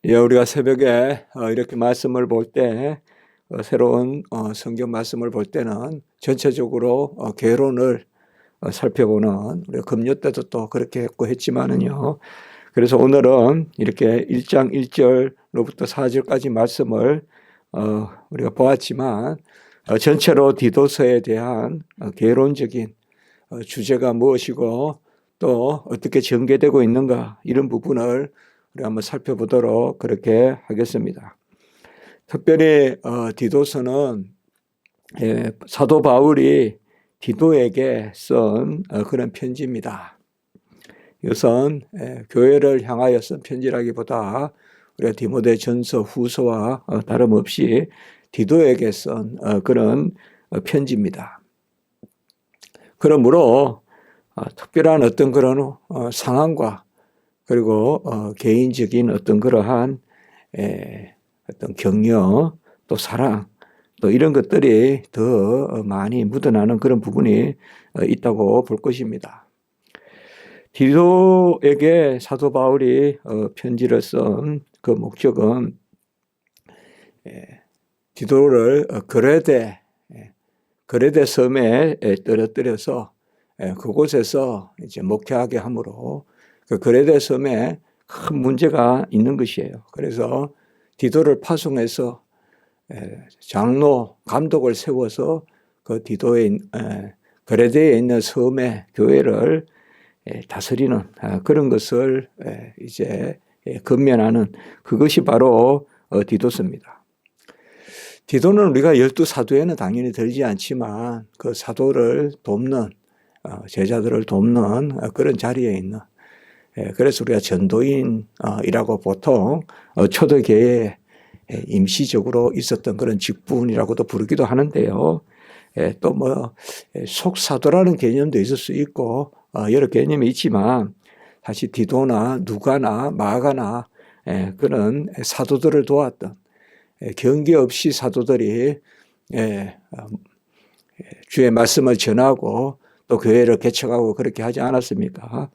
예, 우리가 새벽에 이렇게 말씀을 볼 때, 새로운 성경 말씀을 볼 때는 전체적으로 개론을 살펴보는, 우리가 금요 때도 또 그렇게 했고 했지만은요. 그래서 오늘은 이렇게 1장 1절로부터 4절까지 말씀을 우리가 보았지만, 전체로 디도서에 대한 개론적인 주제가 무엇이고 또 어떻게 전개되고 있는가, 이런 부분을 우리 한번 살펴보도록 그렇게 하겠습니다. 특별히 디도서는 사도 바울이 디도에게 쓴 그런 편지입니다. 이것은 교회를 향하여 쓴 편지라기보다 우리가 디모데전서 후서와 다름없이 디도에게 쓴 그런 편지입니다. 그러므로 특별한 어떤 그런 상황과 그리고 개인적인 어떤 그러한 어떤 격려, 또 사랑, 또 이런 것들이 더 많이 묻어나는 그런 부분이 있다고 볼 것입니다. 디도에게 사도 바울이 편지를 쓴 그 목적은 디도를 그레데 섬에 떨어뜨려서 그곳에서 이제 목회하게 함으로 그 그레데 섬에 큰 문제가 있는 것이에요. 그래서 디도를 파송해서 장로, 감독을 세워서 그 그레데에 있는 섬의 교회를 다스리는 그런 것을 이제 건면하는 그것이 바로 디도서입니다. 디도는 우리가 12사도에는 당연히 들지 않지만 그 사도를 돕는 제자들을 돕는 그런 자리에 있는, 그래서 우리가 전도인이라고 보통 초대교회에 임시적으로 있었던 그런 직분이라고도 부르기도 하는데요. 또 뭐 속사도라는 개념도 있을 수 있고 여러 개념이 있지만 사실 디도나 누가나 마가나 그런 사도들을 도왔던, 경계 없이 사도들이 주의 말씀을 전하고 또 교회를 개척하고 그렇게 하지 않았습니까?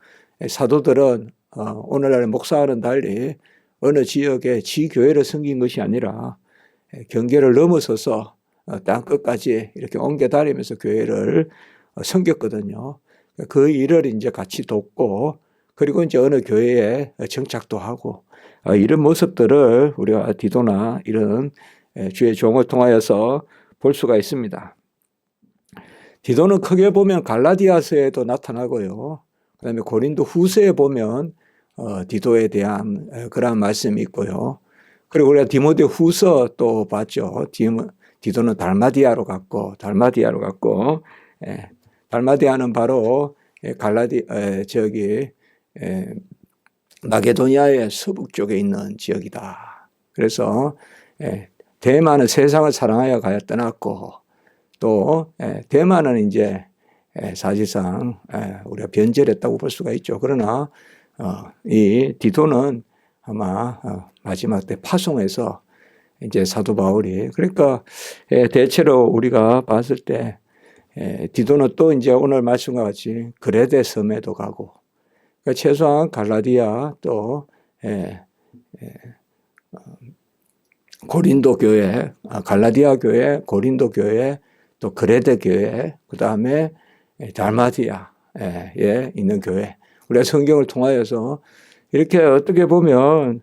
사도들은 오늘날 목사와는 달리 어느 지역에 지교회를 섬긴 것이 아니라 경계를 넘어서서 땅 끝까지 이렇게 옮겨 다니면서 교회를 섬겼거든요. 그 일을 이제 같이 돕고, 그리고 이제 어느 교회에 정착도 하고, 이런 모습들을 우리가 디도나 이런 주의 종을 통하여서 볼 수가 있습니다. 디도는 크게 보면 갈라디아서에도 나타나고요. 그 다음에 고린도 후서에 보면 디도에 대한 그러한 말씀이 있고요. 그리고 우리가 디모데 후서 또 봤죠. 디도는 달마디아로 갔고, 달마디아는 바로 마게도니아의 서북 쪽에 있는 지역이다. 그래서 대만은 세상을 사랑하여 가야 떠났고, 또 대만은 이제 사실상 우리가 변절했다고 볼 수가 있죠. 그러나 이 디도는 아마 마지막 때 파송해서 이제 사도 바울이, 그러니까 대체로 우리가 봤을 때 디도는 또 이제 오늘 말씀과 같이 그레데 섬에도 가고, 그러니까 최소한 갈라디아 또 고린도 교회, 갈라디아 교회, 고린도 교회, 또 그레데 교회, 그 다음에 달마디아에 있는 교회, 우리가 성경을 통하여서 이렇게 어떻게 보면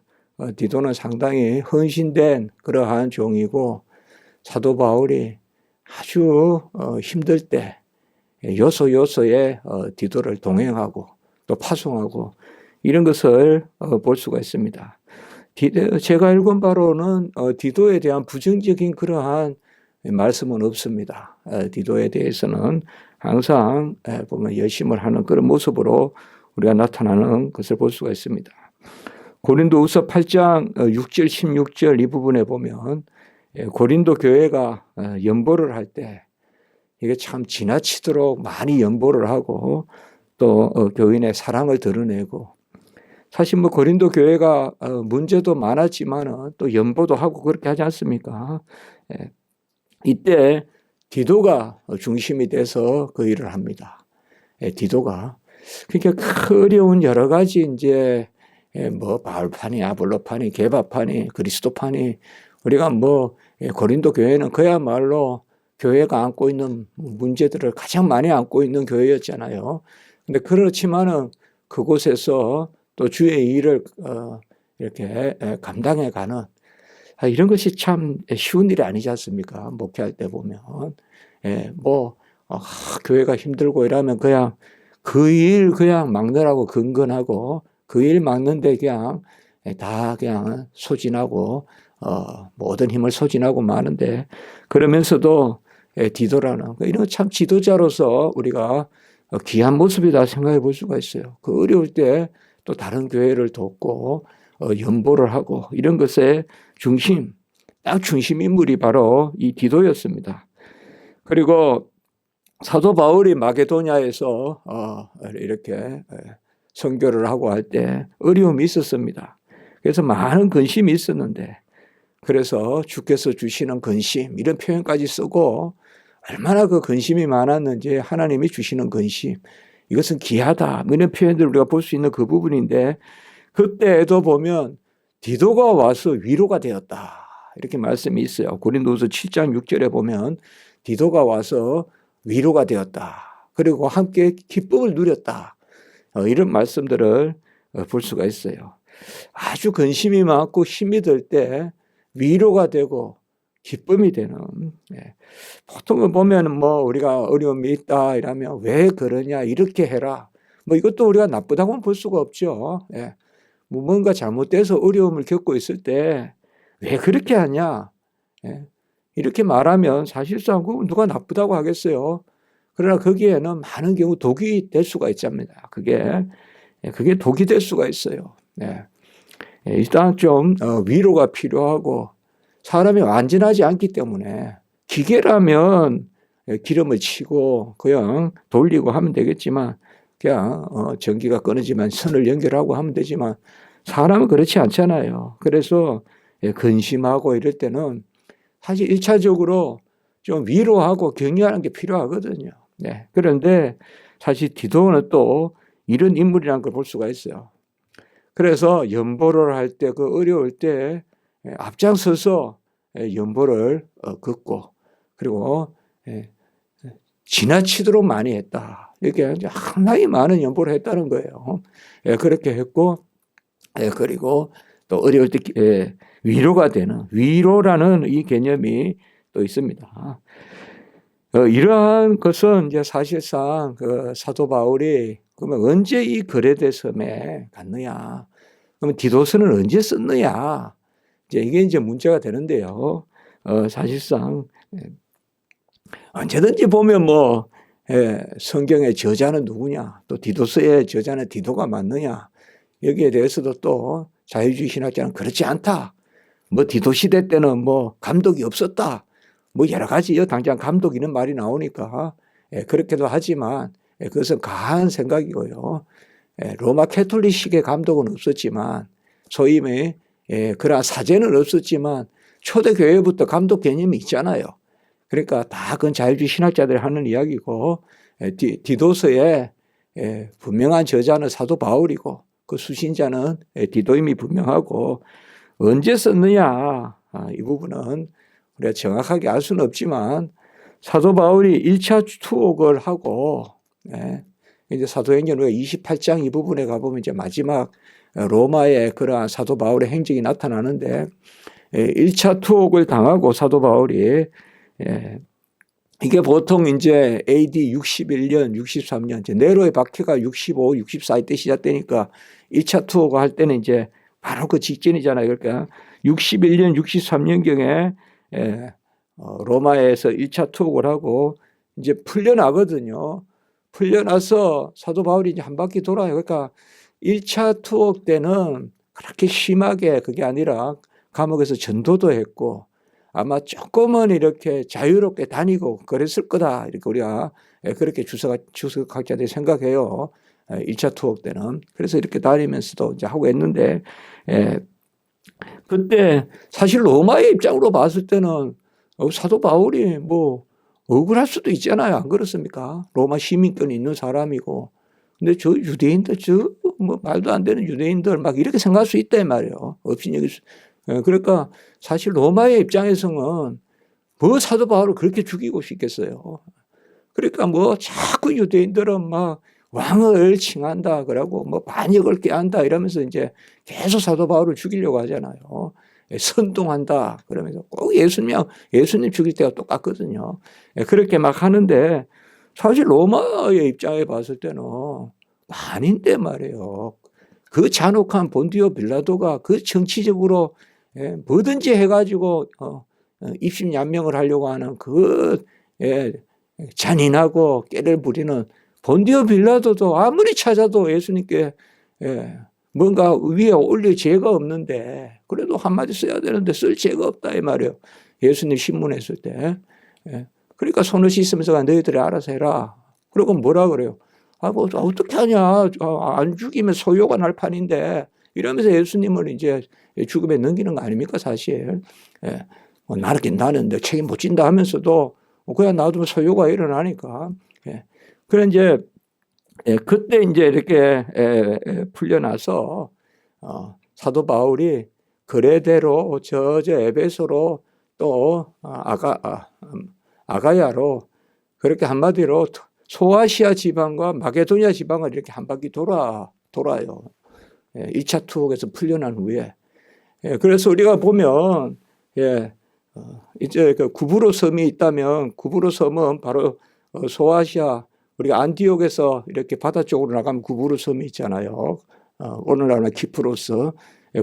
디도는 상당히 헌신된 그러한 종이고, 사도 바울이 아주 힘들 때 요소요소에 디도를 동행하고 또 파송하고 이런 것을 볼 수가 있습니다. 제가 읽은 바로는 디도에 대한 부정적인 그러한 말씀은 없습니다. 디도에 대해서는 항상 보면 열심을 하는 그런 모습으로 우리가 나타나는 것을 볼 수가 있습니다. 고린도후서 8장 6절 16절 이 부분에 보면 고린도 교회가 연보를 할 때 이게 참 지나치도록 많이 연보를 하고 또 교인의 사랑을 드러내고, 사실 뭐 고린도 교회가 문제도 많았지만 또 연보도 하고 그렇게 하지 않습니까? 이때 디도가 중심이 돼서 그 일을 합니다. 디도가 그러니까 어려운 여러 가지 이제 뭐 바울파니, 아볼로파니, 게바파니, 그리스도파니, 우리가 뭐 고린도 교회는 그야말로 교회가 안고 있는 문제들을 가장 많이 안고 있는 교회였잖아요. 근데 그렇지만은 그곳에서 또 주의 일을 이렇게 감당해가는 이런 것이 참 쉬운 일이 아니지 않습니까? 목회할 때 보면 뭐 교회가 힘들고 이러면 그냥 그 일 그냥 막느라고 근근하고 그 일 막는데 그냥 다 그냥 소진하고 모든 힘을 소진하고 마는데 그러면서도 디도라는 이런 참 지도자로서 우리가 귀한 모습이다 생각해 볼 수가 있어요. 그 어려울 때 또 다른 교회를 돕고 연보를 하고 이런 것의 중심, 딱 중심 인물이 바로 이 디도였습니다. 그리고 사도 바울이 마게도냐에서 이렇게 선교를 하고 할 때 어려움이 있었습니다. 그래서 많은 근심이 있었는데 그래서 주께서 주시는 근심 이런 표현까지 쓰고 얼마나 그 근심이 많았는지 하나님이 주시는 근심 이것은 귀하다 이런 표현들을 우리가 볼 수 있는 그 부분인데 그때에도 보면 디도가 와서 위로가 되었다 이렇게 말씀이 있어요. 고린도후서 7장 6절에 보면 디도가 와서 위로가 되었다. 그리고 함께 기쁨을 누렸다. 이런 말씀들을 볼 수가 있어요. 아주 근심이 많고 힘이 들 때 위로가 되고 기쁨이 되는 보통은 보면 뭐 우리가 어려움이 있다 이러면 왜 그러냐 이렇게 해라 뭐 이것도 우리가 나쁘다고는 볼 수가 없죠. 뭐 뭔가 잘못돼서 어려움을 겪고 있을 때 왜 그렇게 하냐 이렇게 말하면 사실상 누가 나쁘다고 하겠어요. 그러나 거기에는 많은 경우 독이 될 수가 있답니다. 그게 독이 될 수가 있어요. 일단 좀 위로가 필요하고 사람이 완전하지 않기 때문에 기계라면 기름을 치고 그냥 돌리고 하면 되겠지만 그냥 전기가 끊어지면 선을 연결하고 하면 되지만 사람은 그렇지 않잖아요. 그래서 근심하고 이럴 때는 사실 1차적으로 좀 위로하고 격려하는 게 필요하거든요. 그런데 사실 디도는 또 이런 인물이라는 걸 볼 수가 있어요. 그래서 연보를 할 때 그 어려울 때 앞장서서 연보를 긋고 그리고 지나치도록 많이 했다. 이렇게 상당히 많은 연보를 했다는 거예요. 그렇게 했고 그리고 또 어려울 때 위로가 되는 위로라는 이 개념이 또 있습니다. 이러한 것은 이제 사실상 그 사도 바울이 그러면 언제 이 거레데 섬에 갔느냐? 그러면 디도서는 언제 썼느냐? 이게 이제 문제가 되는데요. 사실상 언제든지 보면 뭐 성경의 저자는 누구냐? 또 디도서의 저자는 디도가 맞느냐? 여기에 대해서도 또 자유주의 신학자는 그렇지 않다. 뭐 디도 시대 때는 뭐 감독이 없었다. 뭐 여러 가지요. 당장 감독 이런 말이 나오니까 그렇게도 하지만 그것은 가한 생각이고요. 로마 캐톨릭식의 감독은 없었지만 소위 그러한 사제는 없었지만 초대교회부터 감독 개념이 있잖아요. 그러니까 다 그건 자유주의 신학자들이 하는 이야기고 디도서의 분명한 저자는 사도 바울이고 그 수신자는 디도임이 분명하고 언제 썼느냐 이 부분은 우리가 정확하게 알 수는 없지만 사도 바울이 1차 투옥을 하고 이제 사도행전 28장 이 부분에 가보면 이제 마지막 로마의 그러한 사도 바울의 행적이 나타나는데 1차 투옥을 당하고 사도 바울이 이게 보통 이제 AD 61년, 63년 이제 네로의 박해가 65, 64 이때 시작되니까 1차 투옥을 할 때는 이제 바로 그 직전이잖아요. 그러니까 61년, 63년경에 로마에서 1차 투옥을 하고 이제 풀려나거든요. 풀려나서 사도 바울이 이제 한 바퀴 돌아요. 그러니까 1차 투옥 때는 그렇게 심하게 그게 아니라 감옥에서 전도도 했고 아마 조금은 이렇게 자유롭게 다니고 그랬을 거다. 이렇게 우리가 그렇게 주석학자들이 생각해요. 1차 투옥 때는. 그래서 이렇게 다니면서도 이제 하고 했는데 그때 사실 로마의 입장으로 봤을 때는 사도 바울이 뭐 억울할 수도 있잖아요. 안 그렇습니까? 로마 시민권이 있는 사람이고. 근데 저 유대인들 뭐 말도 안 되는 유대인들 막 이렇게 생각할 수 있다 이 말이에요. 업신여길 수. 그러니까 사실 로마의 입장에서는 뭐 사도 바울을 그렇게 죽이고 싶겠어요. 그러니까 뭐 자꾸 유대인들은 막 왕을 칭한다 그러고 뭐 반역을 꾀한다 이러면서 이제 계속 사도 바울을 죽이려고 하잖아요. 선동한다 그러면서 꼭 예수님 죽일 때가 똑같거든요. 그렇게 막 하는데 사실 로마의 입장에 봤을 때는 아닌데 말이에요. 그 잔혹한 본디오 빌라도가 그 정치적으로 뭐든지 해가지고 입심양명을 하려고 하는 그 잔인하고 깨를 부리는 본디오 빌라도도 아무리 찾아도 예수님께 뭔가 위에 올릴 죄가 없는데 그래도 한마디 써야 되는데 쓸 죄가 없다 이 말이에요. 예수님 신문했을 때. 그러니까 손을 씻으면서 너희들이 알아서 해라. 그리고 뭐라 그래요? 뭐 어떻게 하냐. 안 죽이면 소요가 날 판인데 이러면서 예수님을 이제 죽음에 넘기는 거 아닙니까 사실. 나는 내 책임 못 진다 하면서도 그냥 놔두면 소요가 일어나니까. 그래 이제 그때 이제 이렇게 풀려나서 사도 바울이 그레데로 저 에베소로 또 아가야로 그렇게 한마디로 소아시아 지방과 마게도니아 지방을 이렇게 한 바퀴 돌아요. 1차 투옥에서 풀려난 후에. 그래서 우리가 보면 이제 그 구브로 섬이 있다면 구브로 섬은 바로 소아시아 우리가 안디옥에서 이렇게 바다 쪽으로 나가면 구브로 섬이 있잖아요. 오늘날은 키프로스.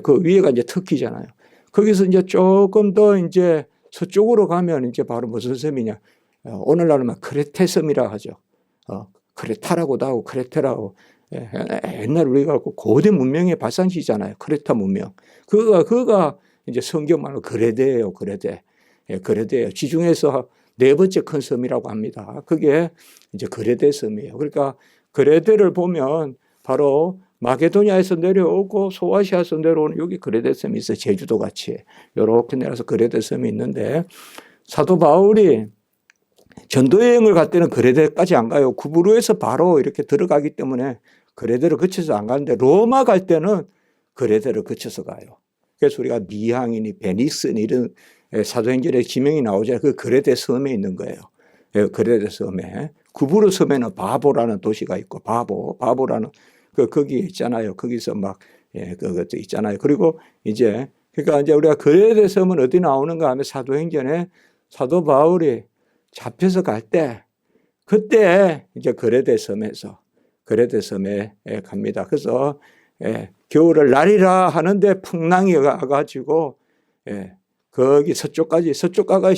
그 위에가 이제 터키잖아요. 거기서 이제 조금 더 이제 서쪽으로 가면 이제 바로 무슨 섬이냐. 오늘날은 크레테 섬이라 하죠. 크레타라고도 하고 크레테라고. 옛날 우리가 고대 문명의 발상지잖아요. 크레타 문명. 그거가 이제 성경말로 그레데예요. 그레데예요. 지중해에서 네 번째 큰 섬이라고 합니다. 그게 이제 그레데 섬이에요. 그러니까 그레데를 보면 바로 마게도니아에서 내려오고 소아시아에서 내려오는 여기 그레데 섬이 있어요. 제주도 같이. 이렇게 내려서 그레데 섬이 있는데 사도 바울이 전도 여행을 갈 때는 그레데까지 안 가요. 구브로에서 바로 이렇게 들어가기 때문에 그레데를 거쳐서 안 가는데 로마 갈 때는 그레데를 거쳐서 가요. 그래서 우리가 미항이니 베니스니 이런 사도행전에 지명이 나오잖아요. 그 그레데 섬에 있는 거예요. 그레데 섬에. 구브로 섬에는 바보라는 도시가 있고 바보라는 거기 있잖아요. 거기서 막 그것도 있잖아요. 그리고 이제 그러니까 이제 우리가 그레데 섬은 어디 나오는가 하면 사도행전에 사도 바울이 잡혀서 갈 때 그때 이제 그레데 섬에 갑니다. 그래서 겨울을 날이라 하는데 풍랑이 와가지고 거기 서쪽가가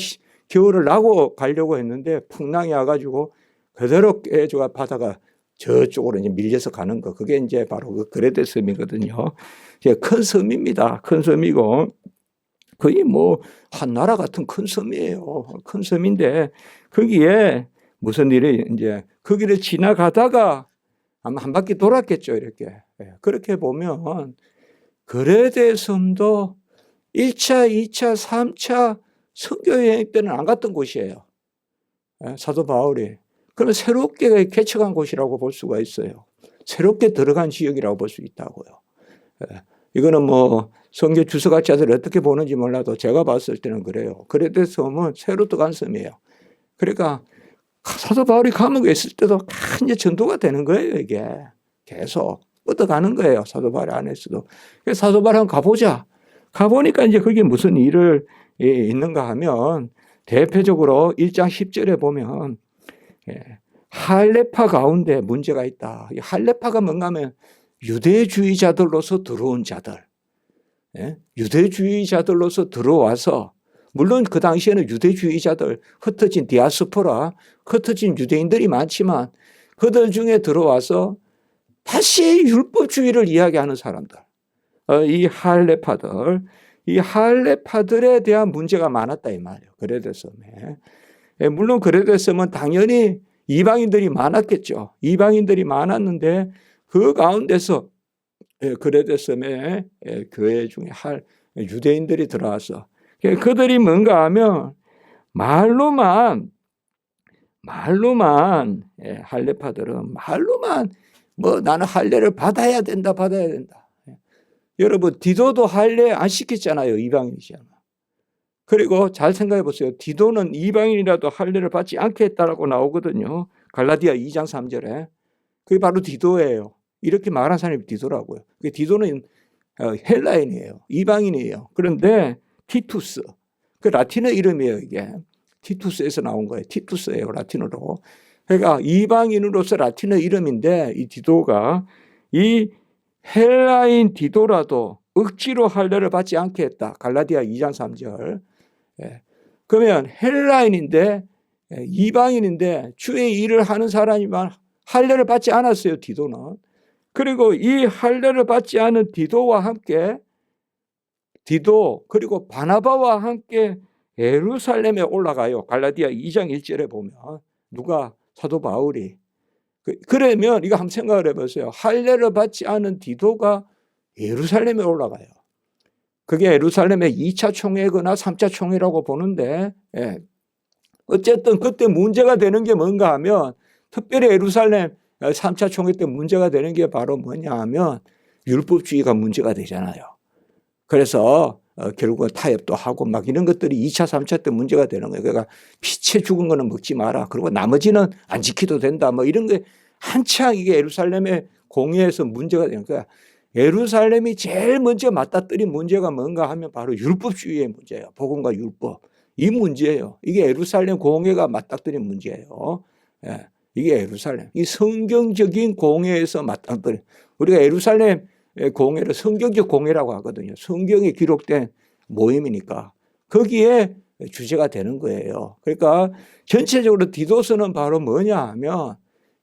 겨울을 나고 가려고 했는데 풍랑이 와가지고 그대로 깨져가 바다가 저쪽으로 이제 밀려서 가는 거. 그게 이제 바로 그 그레데 섬이거든요. 큰 섬입니다. 큰 섬이고 거의 뭐 한 나라 같은 큰 섬이에요. 큰 섬인데 거기에 무슨 일이 이제 거기를 지나가다가 아마 한 바퀴 돌았겠죠. 이렇게. 그렇게 보면 그레데 섬도 1차, 2차, 3차 선교여행 때는 안 갔던 곳이에요. 사도 바울이. 그러면 새롭게 개척한 곳이라고 볼 수가 있어요. 새롭게 들어간 지역이라고 볼 수 있다고요. 이거는 뭐 선교 주석학자들이 어떻게 보는지 몰라도 제가 봤을 때는 그래요. 그레데 섬은 새로 들어간 섬이에요. 그러니까 사도 바울이 감옥에 있을 때도 이제 전도가 되는 거예요. 이게 계속 뻗어가는 거예요. 사도 바울 안에서도. 그래서 사도 바울 한번 가보자. 가보니까 이제 거기에 무슨 일을 있는가 하면 대표적으로 1장 10절에 보면 할레파 가운데 문제가 있다. 이 할레파가 뭔가 하면 유대주의자들로서 들어온 자들. 유대주의자들로서 들어와서 물론 그 당시에는 유대주의자들 흩어진 디아스포라 흩어진 유대인들이 많지만 그들 중에 들어와서 다시 율법주의를 이야기하는 사람들. 이 할레파들에 대한 문제가 많았다 이 말이에요. 그레데 섬에. 물론 그레데 섬은 당연히 이방인들이 많았겠죠. 이방인들이 많았는데 그 가운데서 그레데 섬에 교회 중에 유대인들이 들어와서 그들이 뭔가 하면 말로만 할레파들은 말로만 뭐 나는 할례를 받아야 된다. 여러분 디도도 할례 안 시켰잖아요. 이방인이잖아. 그리고 잘 생각해 보세요. 디도는 이방인이라도 할례를 받지 않겠다라고 나오거든요. 갈라디아 2장 3절에. 그게 바로 디도예요. 이렇게 말한 사람이 디도라고요. 디도는 헬라인이에요. 이방인이에요. 그런데 티투스, 그 라틴어 이름이에요. 이게 티투스에서 나온 거예요. 티투스예요. 라틴어로. 그러니까 이방인으로서 라틴어 이름인데 이 디도가 이 헬라인 디도라도 억지로 할례를 받지 않겠다. 갈라디아 2장 3절. 그러면 헬라인인데 이방인인데 주의 일을 하는 사람이만 할례를 받지 않았어요. 디도는. 그리고 이 할례를 받지 않은 디도와 함께 디도 그리고 바나바와 함께 예루살렘에 올라가요. 갈라디아 2장 1절에 보면 누가? 사도 바울이. 그러면 이거 한번 생각을 해보세요. 할례를 받지 않은 디도가 예루살렘에 올라가요. 그게 예루살렘의 2차 총회거나 3차 총회라고 보는데 어쨌든 그때 문제가 되는 게 뭔가 하면 특별히 예루살렘 3차 총회 때 문제가 되는 게 바로 뭐냐 하면 율법주의가 문제가 되잖아요. 그래서 결국은 타협도 하고 막 이런 것들이 2차, 3차 때 문제가 되는 거예요. 그러니까 피채 죽은 거는 먹지 마라. 그리고 나머지는 안 지켜도 된다. 뭐 이런 게 한창 이게 예루살렘의 공회에서 문제가 되는 거야. 예루살렘이 제일 먼저 맞닥뜨린 문제가 뭔가 하면 바로 율법주의의 문제예요. 복음과 율법. 이 문제예요. 이게 예루살렘 공회가 맞닥뜨린 문제예요. 이게 예루살렘. 이 성경적인 공회에서 맞닥뜨린. 우리가 예루살렘 공회를 성경적 공회라고 하거든요. 성경에 기록된 모임이니까 거기에 주제가 되는 거예요. 그러니까 전체적으로 디도서는 바로 뭐냐 하면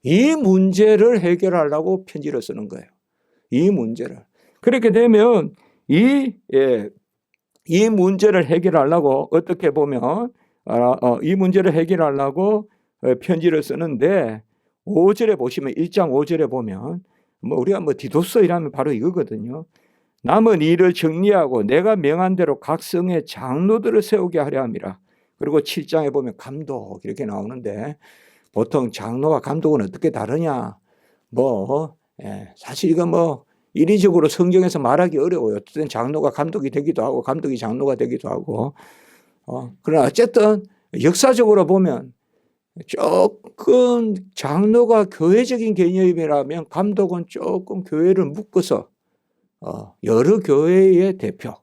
이 문제를 해결하려고 편지를 쓰는 거예요. 이 문제를. 그렇게 되면 이 문제를 해결하려고 어떻게 보면 이 문제를 해결하려고 편지를 쓰는데 5절에 보시면 1장 5절에 보면 우리가 디도서 이라면 바로 이거거든요. 남은 일을 정리하고 내가 명한 대로 각 성의 장로들을 세우게 하려 함이라. 그리고 7장에 보면 감독 이렇게 나오는데 보통 장로와 감독은 어떻게 다르냐? 사실 이거 인위적으로 성경에서 말하기 어려워요. 어쨌든 장로가 감독이 되기도 하고 감독이 장로가 되기도 하고. 그러나 어쨌든 역사적으로 보면 조금 장로가 교회적인 개념이라면 감독은 조금 교회를 묶어서 여러 교회의 대표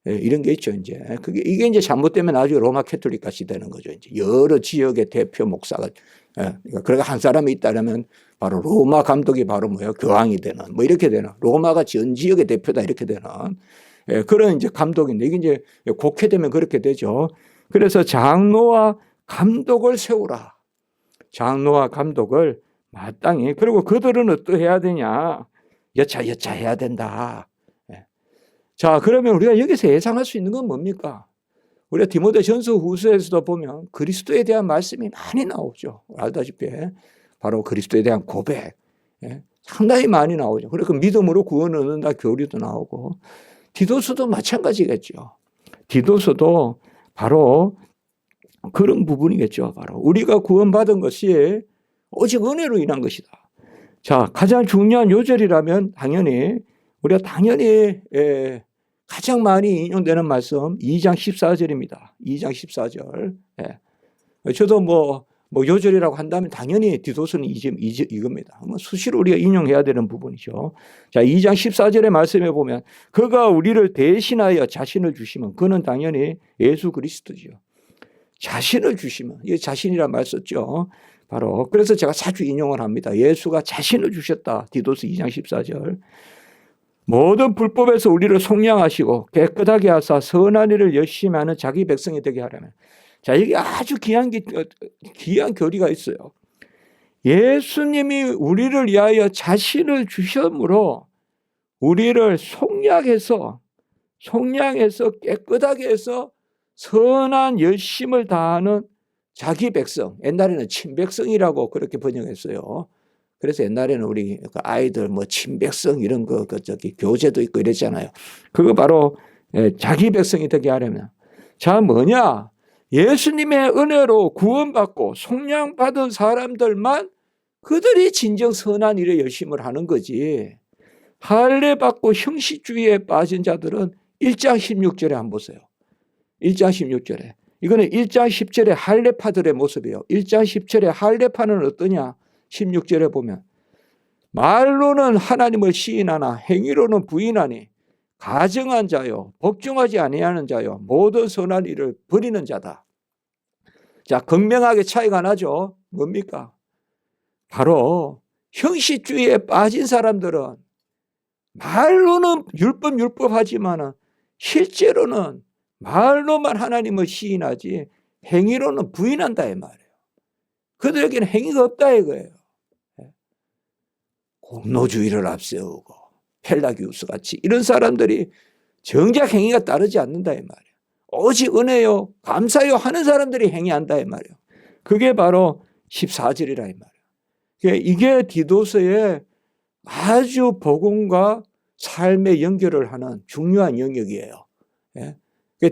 이런 게 있죠. 이게 이제 잘못되면 나중에 로마 캐톨릭 같이 되는 거죠. 이제 여러 지역의 대표 목사가 그러니까 한 사람이 있다면 바로 로마 감독이 바로 교황이 되는 이렇게 되는 로마가 전 지역의 대표다 이렇게 되는 그런 이제 감독인데 이게 이제 곡해되면 그렇게 되죠. 그래서 장로와 감독을 세우라. 장로와 감독을 마땅히. 그리고 그들은 어떠해야 되냐? 여차 해야 된다. 자, 그러면 우리가 여기서 예상할 수 있는 건 뭡니까? 우리가 디모데전서 후서에서도 보면 그리스도에 대한 말씀이 많이 나오죠. 알다시피 바로 그리스도에 대한 고백 상당히 많이 나오죠. 그리고 믿음으로 구원을 얻는다 교리도 나오고 디도서도 마찬가지겠죠. 디도서도 바로 그런 부분이겠죠. 바로 우리가 구원받은 것이 오직 은혜로 인한 것이다. 자, 가장 중요한 요절이라면 우리가 당연히 가장 많이 인용되는 말씀 2장 14절입니다. 2장 14절. 저도 요절이라고 한다면 당연히 디도서는 이겁니다. 수시로 우리가 인용해야 되는 부분이죠. 자, 2장 14절의 말씀에 보면 그가 우리를 대신하여 자신을 주시면 그는 당연히 예수 그리스도죠. 자신을 주시면, 이 자신이란 말 썼죠. 바로 그래서 제가 자주 인용을 합니다. 예수가 자신을 주셨다. 디도서 2장 14절. 모든 불법에서 우리를 속량하시고 깨끗하게 하사 선한 일을 열심히 하는 자기 백성이 되게 하려면. 자, 이게 아주 귀한 교리가 있어요. 예수님이 우리를 위하여 자신을 주셨으므로 우리를 속량해서 깨끗하게 해서 선한 열심을 다하는 자기 백성, 옛날에는 친백성이라고 그렇게 번역했어요. 그래서 옛날에는 우리 아이들 친백성 이런 교재도 있고 이랬잖아요. 그거 바로 자기 백성이 되게 하려면. 자, 예수님의 은혜로 구원받고 속량받은 사람들만 그들이 진정 선한 일에 열심을 하는 거지. 할례 받고 형식주의에 빠진 자들은 1장 16절에 한번 보세요. 1장 16절에. 이거는 1장 10절의 할례파들의 모습이에요. 1장 10절의 할례파는 어떠냐? 16절에 보면 말로는 하나님을 시인하나 행위로는 부인하니 가증한 자요 복종하지 아니하는 자요 모든 선한 일을 버리는 자다. 자, 극명하게 차이가 나죠. 뭡니까? 바로 형식주의에 빠진 사람들은 말로는 율법 하지만 실제로는 말로만 하나님을 시인하지 행위로는 부인한다 이 말이에요. 그들에게는 행위가 없다 이거예요. 공로주의를 앞세우고 펠라기우스 같이 이런 사람들이 정작 행위가 따르지 않는다 이 말이에요. 오직 은혜요 감사요 하는 사람들이 행위한다 이 말이에요. 그게 바로 14절이라 이 말이에요. 이게 디도서의 아주 복음과 삶의 연결을 하는 중요한 영역이에요.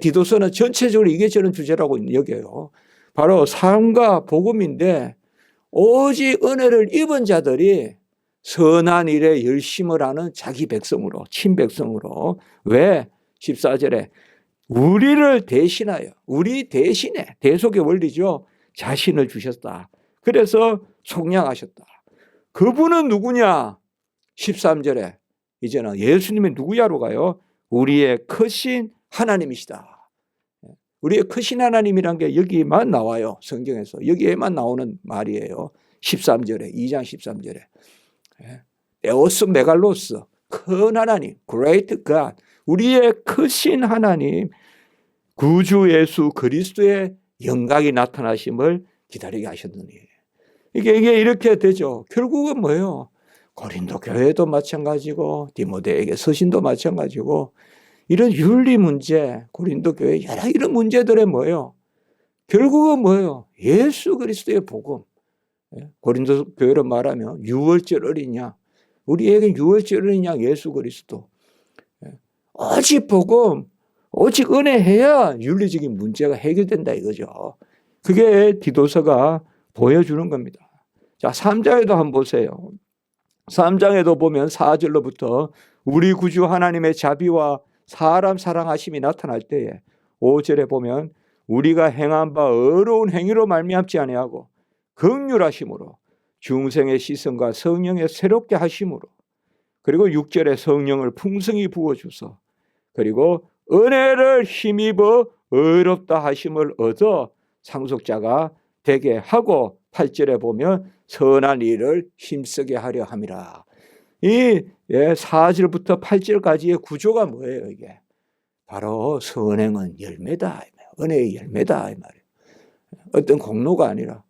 디도서는 전체적으로 이게 저는 주제라고 여겨요. 바로 삶과 복음인데 오직 은혜를 입은 자들이 선한 일에 열심을 하는 자기 백성으로 친백성으로 왜 14절에 우리를 대신하여 우리 대신에 대속의 원리죠. 자신을 주셨다. 그래서 속량하셨다. 그분은 누구냐? 13절에 이제는 예수님이 누구야로 가요? 우리의 크신 하나님이시다. 우리의 크신 하나님이란 게 여기만 나와요. 성경에서. 여기에만 나오는 말이에요. 13절에 2장 13절에 에오스 메갈로스 큰 하나님 Great God 우리의 크신 하나님 구주 예수 그리스도의 영광이 나타나심을 기다리게 하셨느니 이게 이렇게 되죠. 결국은 뭐예요? 고린도 교회도 마찬가지고 디모데에게 서신도 마찬가지고 이런 윤리 문제 고린도 교회 여러 이런 문제들의 뭐예요? 결국은 뭐예요? 예수 그리스도의 복음. 고린도 교회로 말하면 유월절 어린 양 우리에게 유월절 어린 양 예수 그리스도 오직 복음 오직 은혜해야 윤리적인 문제가 해결된다 이거죠. 그게 디도서가 보여주는 겁니다. 자, 3장에도 한번 보세요. 3장에도 보면 4절로부터 우리 구주 하나님의 자비와 사람 사랑하심이 나타날 때에 5절에 보면 우리가 행한 바 어려운 행위로 말미암지 아니하고 긍휼하심으로 중생의 시선과 성령의 새롭게 하심으로 그리고 6절에 성령을 풍성히 부어주소 그리고 은혜를 힘입어 의롭다 하심을 얻어 상속자가 되게 하고 8절에 보면 선한 일을 힘쓰게 하려 함이라. 이 4절부터 8절까지의 구조가 뭐예요 이게? 바로 선행은 열매다. 은혜의 열매다 이 말이에요. 어떤 공로가 아니라.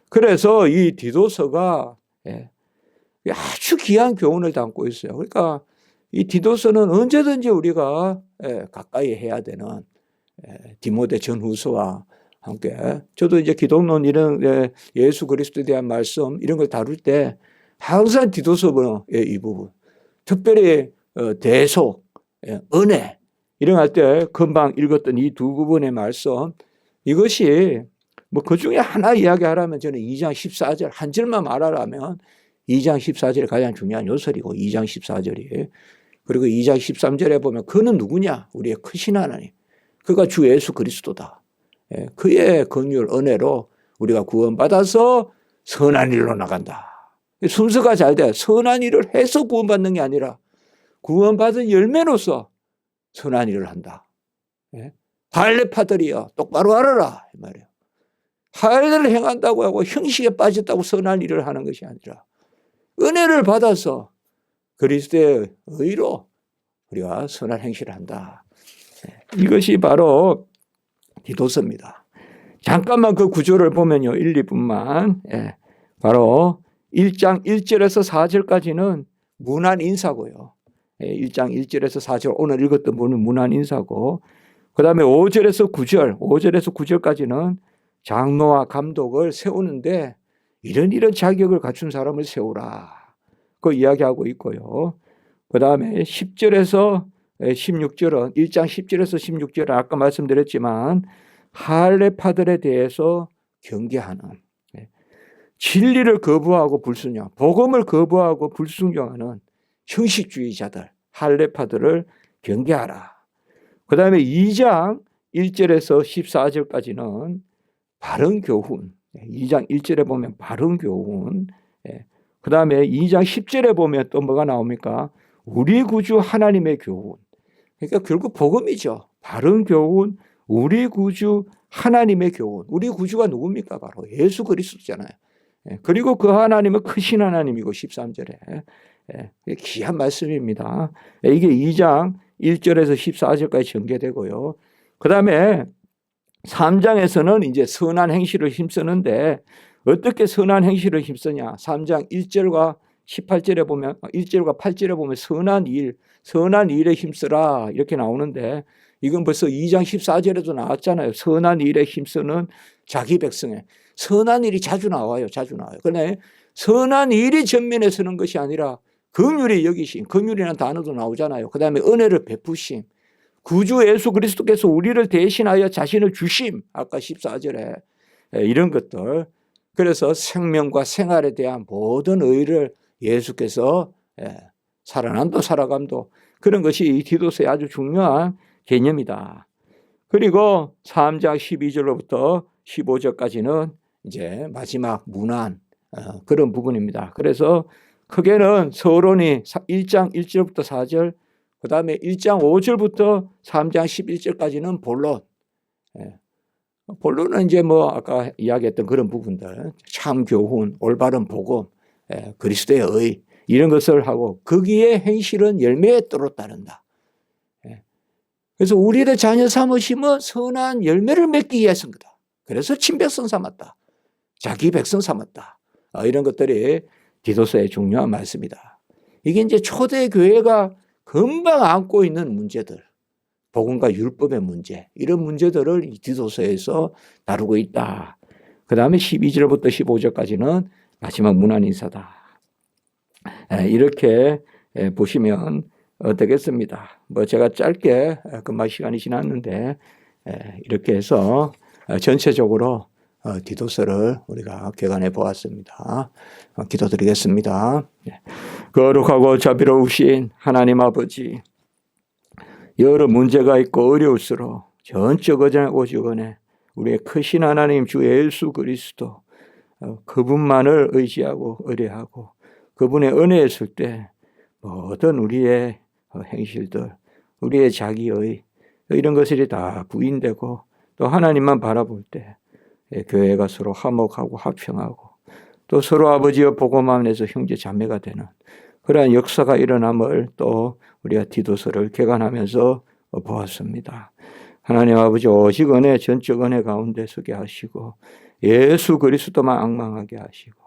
그래서 이 디도서가 아주 귀한 교훈을 담고 있어요. 그러니까 이 디도서는 언제든지 우리가 가까이 해야 되는 디모데 전후서와 함께 저도 이제 기독론 이런 예수 그리스도에 대한 말씀 이런 걸 다룰 때 항상 디도서의 이 부분 특별히 대속, 은혜 이런 할 때 금방 읽었던 이 두 부분의 말씀 이것이 뭐 그 중에 하나 이야기하라면 저는 2장 14절 한 절만 말하라면 2장 14절이 가장 중요한 요설이고 2장 14절이 그리고 2장 13절에 보면 그는 누구냐? 우리의 크신 하나님. 그가 주 예수 그리스도다. 그의 긍휼 은혜로 우리가 구원받아서 선한 일로 나간다. 순서가 잘 돼. 선한 일을 해서 구원받는 게 아니라 구원받은 열매로서 선한 일을 한다. 할례파들이여 똑바로 알아라 이 말이에요. 할례를 행한다고 하고 형식에 빠졌다고 선한 일을 하는 것이 아니라 은혜를 받아서 그리스도의 의로 우리가 선한 행실을 한다. 이것이 바로 디도서입니다. 잠깐만 그 구조를 보면요. 1, 2분만. 바로 1장 1절에서 4절까지는 문안 인사고요. 1장 1절에서 4절 오늘 읽었던 부분은 문안 인사고 그 다음에 5절에서 9절까지는 장로와 감독을 세우는데 이런 자격을 갖춘 사람을 세우라. 그 이야기하고 있고요. 그 다음에 10절에서 16절은 1장 10절에서 16절은 아까 말씀드렸지만 할례파들에 대해서 경계하는 진리를 거부하고 불순종, 복음을 거부하고 불순종하는 형식주의자들, 할례파들을 경계하라. 그 다음에 2장 1절에서 14절까지는 바른 교훈, 2장 1절에 보면 바른 교훈, 그 다음에 2장 10절에 보면 또 뭐가 나옵니까? 우리 구주 하나님의 교훈. 그러니까 결국 복음이죠. 바른 교훈, 우리 구주 하나님의 교훈. 우리 구주가 누굽니까? 바로 예수 그리스도잖아요. 그리고 그 하나님은 크신 하나님이고 13절에 귀한 말씀입니다. 이게 2장 1절에서 14절까지 전개되고요. 그 다음에 3장에서는 이제 선한 행실을 힘쓰는데 어떻게 선한 행실을 힘쓰냐? 3장 1절과 18절에 보면 1절과 8절에 보면 선한 일에 힘쓰라 이렇게 나오는데 이건 벌써 2장 14절에도 나왔잖아요. 선한 일에 힘쓰는 자기 백성에 선한 일이 자주 나와요. 그런데 선한 일이 전면에 서는 것이 아니라 긍휼히 여기심, 긍휼이라는 단어도 나오잖아요. 그 다음에 은혜를 베푸심, 구주 예수 그리스도께서 우리를 대신하여 자신을 주심, 아까 14절에 이런 것들. 그래서 생명과 생활에 대한 모든 의를 예수께서 살아남도 살아감도 그런 것이 이 디도서의 아주 중요한 개념이다. 그리고 3장 12절로부터 15절까지는 이제 마지막 문안 그런 부분입니다. 그래서 크게는 서론이 1장 1절부터 4절, 그 다음에 1장 5절부터 3장 11절까지는 본론. 본론은 이제 뭐 아까 이야기했던 그런 부분들, 참 교훈, 올바른 복음, 그리스도의 의 이런 것을 하고 거기에 행실은 열매에 따로 따른다. 그래서 우리를 자녀 삼으심은 선한 열매를 맺기 위해서인 거다. 그래서 친백성 삼았다. 자기 백성 삼았다. 이런 것들이 디도서의 중요한 말씀이다. 이게 이제 초대 교회가 금방 안고 있는 문제들, 복음과 율법의 문제, 이런 문제들을 이 디도서에서 다루고 있다. 그 다음에 12절부터 15절까지는 마지막 문안 인사다. 이렇게 보시면 되겠습니다. 뭐 제가 짧게 금방 시간이 지났는데 이렇게 해서 전체적으로 디도서를 우리가 개관해 보았습니다. 기도드리겠습니다. 거룩하고 자비로우신 하나님 아버지, 여러 문제가 있고 어려울수록 전적 오직 은혜, 우리의 크신 하나님 주 예수 그리스도 그분만을 의지하고 의뢰하고 그분의 은혜에 있을 때 모든 우리의 행실들, 우리의 자기의 이런 것들이 다 부인되고 또 하나님만 바라볼 때 교회가 서로 화목하고 화평하고 또 서로 아버지와 복음 안에서 형제 자매가 되는 그러한 역사가 일어남을 또 우리가 디도서를 개관하면서 보았습니다. 하나님 아버지 오직 은혜, 전적 은혜 가운데 서게 하시고 예수 그리스도만 앙망하게 하시고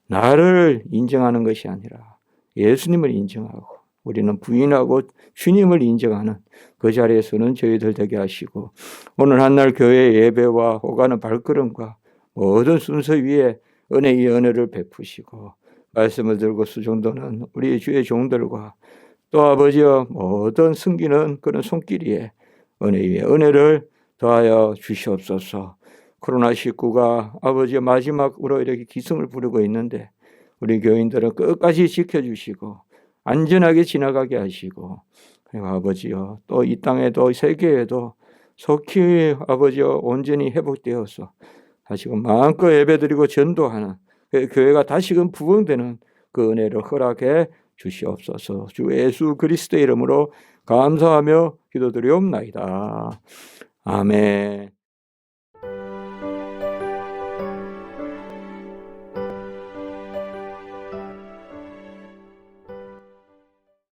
나를 인정하는 것이 아니라 예수님을 인정하고 우리는 부인하고 주님을 인정하는 그 자리에서는 저희들 되게 하시고 오늘 한날 교회 예배와 오가는 발걸음과 모든 순서 위에 은혜 이 은혜를 베푸시고 말씀을 들고 수종도는 우리 주의 종들과 또 아버지여 모든 숨기는 그런 손길이에 은혜 위에 은혜를 더하여 주시옵소서. 코로나19가 아버지의 마지막으로 이렇게 기승을 부르고 있는데 우리 교인들은 끝까지 지켜주시고 안전하게 지나가게 하시고 그리고 아버지여 또 이 땅에도 세계에도 속히 아버지여 온전히 회복되어서 다시금 마음껏 예배드리고 전도하는 그 교회가 다시금 부흥되는 그 은혜를 허락해 주시옵소서. 주 예수 그리스도의 이름으로 감사하며 기도드리옵나이다. 아멘.